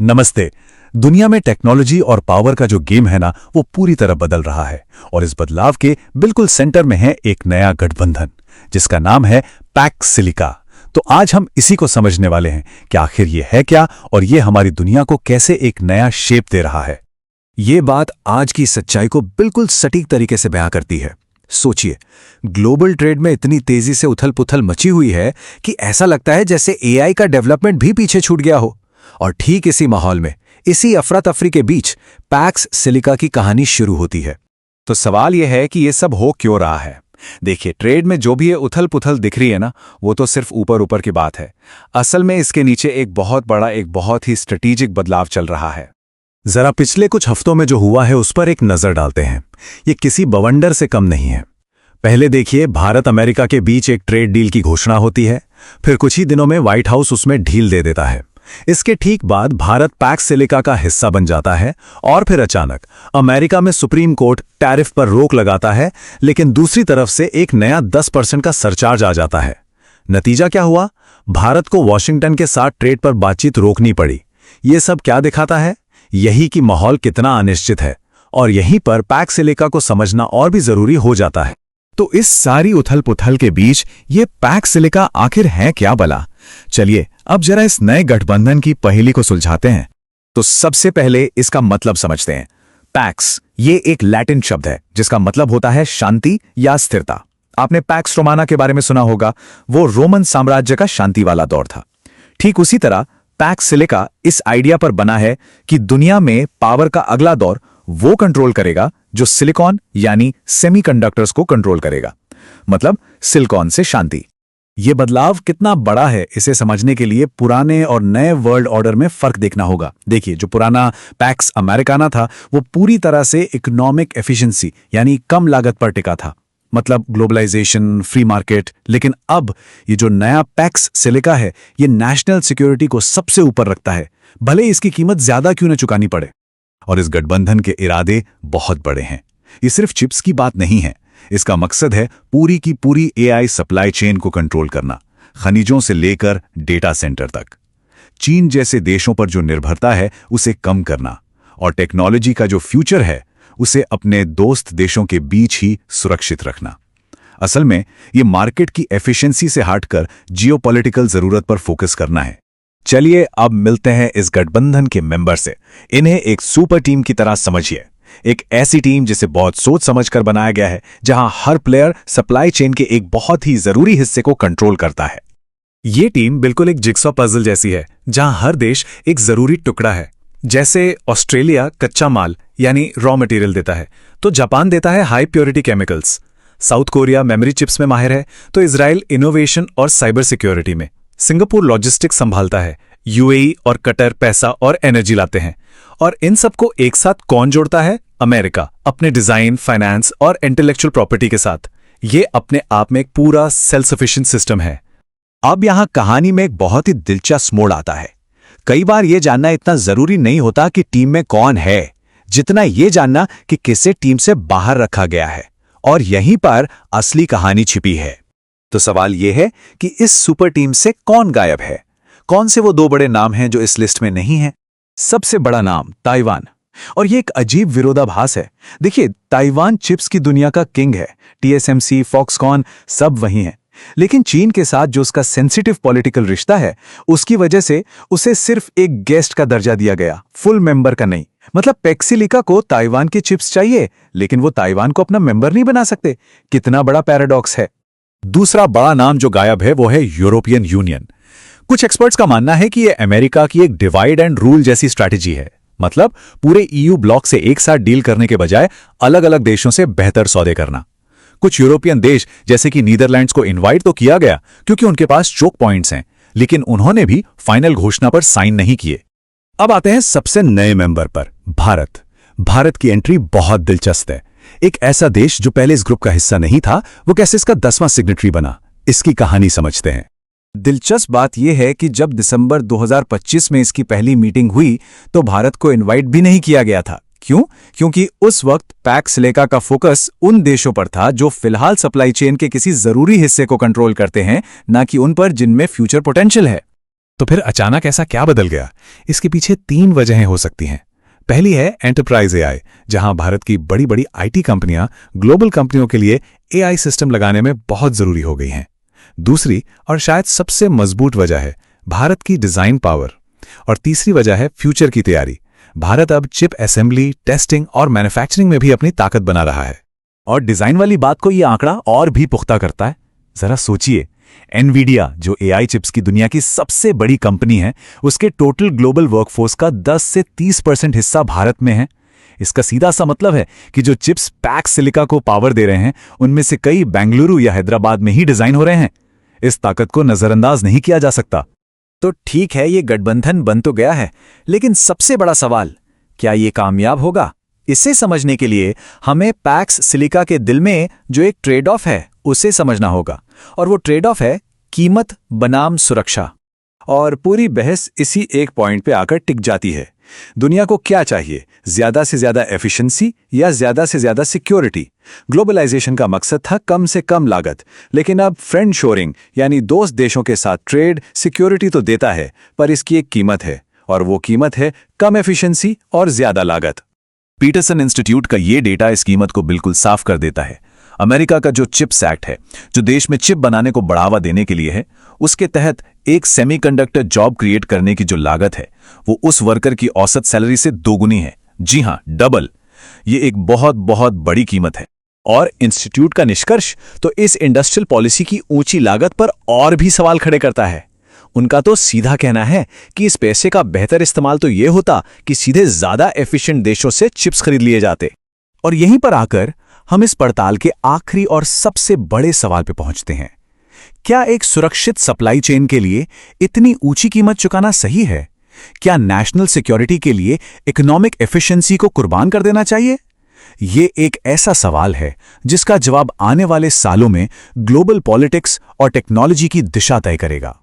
नमस्ते। दुनिया में टेक्नोलॉजी और पावर का जो गेम है ना, वो पूरी तरह बदल रहा है और इस बदलाव के बिल्कुल सेंटर में है एक नया गठबंधन जिसका नाम है पैक्स सिलिका। तो आज हम इसी को समझने वाले हैं कि आखिर ये है क्या और ये हमारी दुनिया को कैसे एक नया शेप दे रहा है। ये बात आज की सच्चाई को बिल्कुल सटीक तरीके से बयां करती है। सोचिए, ग्लोबल ट्रेड में इतनी तेजी से उथल-पुथल मची हुई है कि ऐसा लगता है जैसे एआई का डेवलपमेंट भी पीछे छूट गया हो। और ठीक इसी माहौल में, इसी अफरा-तफरी के बीच पैक्स सिलिका की कहानी शुरू होती है। तो सवाल यह है कि ये सब हो क्यों रहा है। देखिए, ट्रेड में जो भी ये उथल-पुथल दिख रही है ना, वो तो सिर्फ ऊपर ऊपर की बात है। असल में इसके नीचे एक बहुत ही स्ट्रेटेजिक बदलाव चल रहा है। जरा पिछले कुछ हफ्तों में जो हुआ है उस पर एक नजर डालते हैं। ये किसी बवंडर से कम नहीं है। पहले देखिए, भारत अमेरिका के बीच एक ट्रेड डील की घोषणा होती है, फिर कुछ ही दिनों में व्हाइट हाउस उसमें ढील दे देता है। इसके ठीक बाद भारत पैक्स सिलिका का हिस्सा बन जाता है और फिर अचानक अमेरिका में सुप्रीम कोर्ट टैरिफ पर रोक लगाता है, लेकिन दूसरी तरफ से एक नया 10% का सरचार्ज आ जाता है। नतीजा क्या हुआ? भारत को वॉशिंगटन के साथ ट्रेड पर बातचीत रोकनी पड़ी। ये सब क्या दिखाता है? यही कि माहौल कितना अनिश्चित है और यहीं पर पैक्स सिलिका को समझना और भी जरूरी हो जाता है। तो इस सारी उथल-पुथल के बीच ये पैक्स सिलिका आखिर है क्या भला? चलिए अब जरा इस नए गठबंधन की पहेली को सुलझाते हैं। तो सबसे पहले इसका मतलब समझते हैं। पैक्स ये एक लैटिन शब्द है जिसका मतलब होता है शांति या स्थिरता। आपने पैक्स रोमाना के बारे में सुना होगा, वो रोमन साम्राज्य का शांति वाला दौर था। ठीक उसी तरह पैक्स सिलिका इस आइडिया पर बना है कि दुनिया में पावर का अगला दौर वो कंट्रोल करेगा जो सिलिकॉन यानी सेमीकंडक्टर्स को कंट्रोल करेगा। मतलब सिलिकॉन से शांति। ये बदलाव कितना बड़ा है, इसे समझने के लिए पुराने और नए वर्ल्ड ऑर्डर में फर्क देखना होगा। देखिए, जो पुराना पैक्स अमेरिकाना था वो पूरी तरह से इकोनॉमिक एफिशिएंसी यानी कम लागत पर टिका था, मतलब ग्लोबलाइजेशन, फ्री मार्केट। लेकिन अब ये जो नया पैक्स सिलिका है, ये नेशनल सिक्योरिटी को सबसे ऊपर रखता है, भले इसकी कीमत ज्यादा क्यों न चुकानी पड़े। और इस गठबंधन के इरादे बहुत बड़े हैं। ये सिर्फ चिप्स की बात नहीं है। इसका मकसद है पूरी की पूरी एआई सप्लाई चेन को कंट्रोल करना, खनिजों से लेकर डेटा सेंटर तक। चीन जैसे देशों पर जो निर्भरता है उसे कम करना और टेक्नोलॉजी का जो फ्यूचर है उसे अपने दोस्त देशों के बीच ही सुरक्षित रखना। असल में ये मार्केट की एफिशिएंसी से हटकर जियोपॉलिटिकल जरूरत पर फोकस करना है। चलिए अब मिलते हैं इस गठबंधन के मेंबर से। इन्हें एक सुपर टीम की तरह समझिए। एक ऐसी टीम जिसे बहुत सोच समझकर बनाया गया है, जहां हर प्लेयर सप्लाई चेन के एक बहुत ही जरूरी हिस्से को कंट्रोल करता है। ये टीम बिल्कुल एक जिग्सॉ पजल जैसी है, जहां हर देश एक जरूरी टुकड़ा है। जैसे ऑस्ट्रेलिया कच्चा माल यानी रॉ मटेरियल देता है, तो जापान देता है high purity chemicals. South Korea memory chips में माहिर है, तो इजराइल इनोवेशन और साइबर सिक्योरिटी में। सिंगापुर लॉजिस्टिक्स संभालता है, यूएई और कतर पैसा और एनर्जी लाते हैं। और इन सबको एक साथ कौन जोड़ता है? अमेरिका, अपने डिजाइन, फाइनेंस और इंटेलेक्चुअल प्रॉपर्टी के साथ। ये अपने आप में एक पूरा सेल्फ सफिशिएंट सिस्टम है। अब यहां कहानी में एक बहुत ही दिलचस्प मोड़ आता है। कई बार यह जानना इतना जरूरी नहीं होता कि टीम में कौन है, जितना यह जानना कि किसे टीम से बाहर रखा गया है। और यहीं पर असली कहानी छिपी है। तो सवाल यह है कि इस सुपर टीम से कौन गायब है? कौन से वो दो बड़े नाम हैं जो इस लिस्ट में नहीं हैं? सबसे बड़ा नाम ताइवान। और ये एक अजीब विरोधाभास है। देखिए, ताइवान चिप्स की दुनिया का किंग है। टीएसएमसी, फॉक्सकॉन सब वही हैं। लेकिन चीन के साथ जो उसका सेंसिटिव पॉलिटिकल रिश्ता है, उसकी वजह से उसे सिर्फ एक गेस्ट का दर्जा दिया गया, फुल मेंबर का नहीं। मतलब पैक्स सिलिका को ताइवान के चिप्स चाहिए, लेकिन वो ताइवान को अपना मेंबर नहीं बना सकते। कितना बड़ा पैराडॉक्स है। दूसरा बड़ा नाम जो गायब है वो है यूरोपियन यूनियन। कुछ एक्सपर्ट्स का मानना है कि यह अमेरिका की एक डिवाइड एंड रूल जैसी स्ट्रैटेजी है। मतलब पूरे ईयू ब्लॉक से एक साथ डील करने के बजाय अलग अलग देशों से बेहतर सौदे करना। कुछ यूरोपियन देश जैसे कि नीदरलैंड्स को इनवाइट तो किया गया क्योंकि उनके पास चोक पॉइंट्स हैं, लेकिन उन्होंने भी फाइनल घोषणा पर साइन नहीं किए। अब आते हैं सबसे नए मेंबर पर, भारत। भारत की एंट्री बहुत दिलचस्प है। एक ऐसा देश जो पहले इस ग्रुप का हिस्सा नहीं था, वो कैसे इसका 10वां सिग्नेटरी बना, इसकी कहानी समझते हैं। दिलचस्प बात यह है कि जब दिसंबर 2025 में इसकी पहली मीटिंग हुई तो भारत को इनवाइट भी नहीं किया गया था। क्यों? क्योंकि उस वक्त पैक्स सिलिका का फोकस उन देशों पर था जो फिलहाल सप्लाई चेन के किसी जरूरी हिस्से को कंट्रोल करते हैं, ना कि उन पर जिनमें फ्यूचर पोटेंशियल है। तो फिर अचानक ऐसा क्या बदल गया? इसके पीछे 3 वजहें हो सकती हैं। पहली है एंटरप्राइज एआई, जहां भारत की बड़ी बड़ी आईटी कंपनियां ग्लोबल कंपनियों के लिए एआई सिस्टम लगाने में बहुत जरूरी हो गई हैं। दूसरी और शायद सबसे मजबूत वजह है भारत की डिजाइन पावर। और तीसरी वजह है फ्यूचर की तैयारी। भारत अब चिप असेंबली, टेस्टिंग और मैन्युफैक्चरिंग में भी अपनी ताकत बना रहा है। और डिजाइन वाली बात को यह आंकड़ा और भी पुख्ता करता है। जरा सोचिए, एनवीडिया जो एआई चिप्स की दुनिया की सबसे बड़ी कंपनी है, उसके टोटल ग्लोबल वर्कफोर्स का 10 से 30% हिस्सा भारत में है। इसका सीधा सा मतलब है कि जो चिप्स पैक्स सिलिका को पावर दे रहे हैं, उनमें से कई बेंगलुरु या हैदराबाद में ही डिजाइन हो रहे हैं। इस ताकत को नजरअंदाज नहीं किया जा सकता। तो ठीक है, ये गठबंधन बन तो गया है, लेकिन सबसे बड़ा सवाल, क्या ये कामयाब होगा? इसे समझने के लिए हमें पैक्स सिलिका के दिल में जो एक ट्रेड ऑफ है उसे समझना होगा। और वो ट्रेड ऑफ है कीमत बनाम सुरक्षा। और पूरी बहस इसी एक पॉइंट पे आकर टिक जाती है। दुनिया को क्या चाहिए, ज्यादा से ज्यादा एफिशिएंसी या ज्यादा से ज्यादा सिक्योरिटी? ग्लोबलाइजेशन का मकसद था कम से कम लागत, लेकिन अब फ्रेंड शोरिंग यानी दोस्त देशों के साथ ट्रेड सिक्योरिटी तो देता है, पर इसकी एक कीमत है, और वो कीमत है कम एफिशिएंसी और ज्यादा लागत। पीटरसन इंस्टीट्यूट का ये डेटा इस कीमत को बिल्कुल साफ कर देता है। अमेरिका का जो चिप्स एक्ट है, जो देश में चिप बनाने को बढ़ावा देने के लिए है, उसके तहत एक सेमीकंडक्टर जॉब क्रिएट करने की जो लागत है, वो उस वर्कर की औसत सैलरी से दोगुनी है। जी हां, डबल। ये एक बहुत बहुत बड़ी कीमत है। और इंस्टीट्यूट का निष्कर्ष तो इस इंडस्ट्रियल पॉलिसी की ऊंची लागत पर और भी सवाल खड़े करता है। उनका तो सीधा कहना है कि इस पैसे का बेहतर इस्तेमाल तो ये होता कि सीधे ज्यादा एफिशिएंट देशों से चिप्स खरीद लिए जाते। और यहीं पर आकर हम इस पड़ताल के आखिरी और सबसे बड़े सवाल पे पहुंचते हैं। क्या एक सुरक्षित सप्लाई चेन के लिए इतनी ऊंची कीमत चुकाना सही है? क्या नेशनल सिक्योरिटी के लिए इकोनॉमिक एफिशिएंसी को कुर्बान कर देना चाहिए? ये एक ऐसा सवाल है जिसका जवाब आने वाले सालों में ग्लोबल पॉलिटिक्स और टेक्नोलॉजी की दिशा तय करेगा।